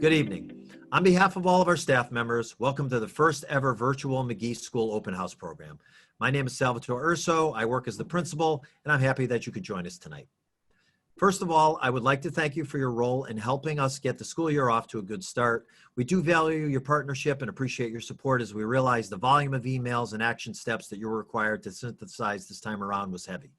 Good evening. On behalf of all of our staff members, welcome to the first ever virtual McGee School Open House program. My name is Salvatore Urso. I work as the principal, and I'm happy that you could join us tonight. First of all, I would like to thank you for your role in helping us get the school year off to a good start. We do value your partnership and appreciate your support as we realize the volume of emails and action steps that you were required to synthesize this time around was heavy.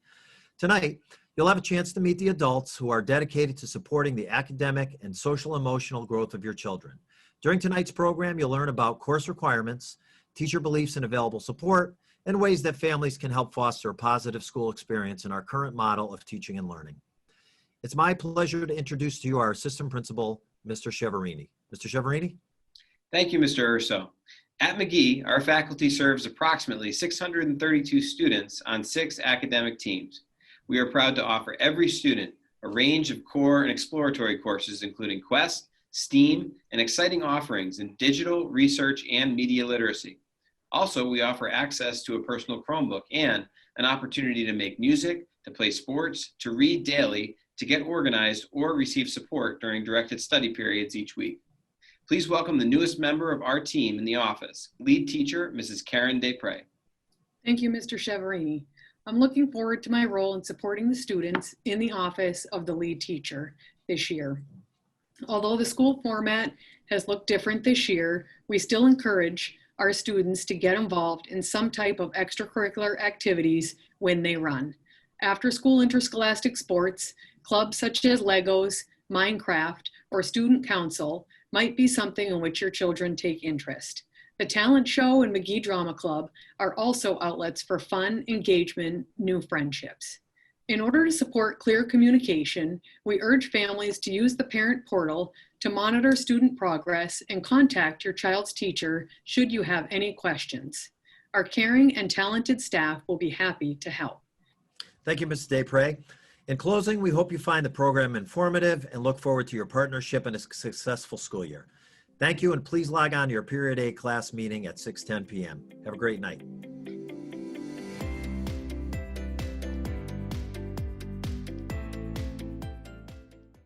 Tonight, you'll have a chance to meet the adults who are dedicated to supporting the academic and social emotional growth of your children. During tonight's program, you'll learn about course requirements, teacher beliefs and available support, and ways that families can help foster a positive school experience in our current model of teaching and learning. It's my pleasure to introduce to you our assistant principal, Mr. Cheverini. Mr. Cheverini? Thank you, Mr. Urso. At McGee, our faculty serves approximately 632 students on 6 academic teams. We are proud to offer every student a range of core and exploratory courses, including Quest, STEAM, and exciting offerings in digital, research, and media literacy. Also, we offer access to a personal Chromebook and an opportunity to make music, to play sports, to read daily, to get organized, or receive support during directed study periods each week. Please welcome the newest member of our team in the office, lead teacher, Mrs. Karen Desprez. Thank you, Mr. Cheverini. I'm looking forward to my role in supporting the students in the office of the lead teacher this year. Although the school format has looked different this year, we still encourage our students to get involved in some type of extracurricular activities when they run. After school interscholastic sports, clubs such as Legos, Minecraft, or Student Council might be something in which your children take interest. The Talent Show and McGee Drama Club are also outlets for fun, engagement, new friendships. In order to support clear communication, we urge families to use the parent portal to monitor student progress and contact your child's teacher should you have any questions. Our caring and talented staff will be happy to help. Thank you, Mrs. Desprez. In closing, we hope you find the program informative and look forward to your partnership in a successful school year. Thank you, and please log on to your Period A class meeting at 6:10 p.m. Have a great night.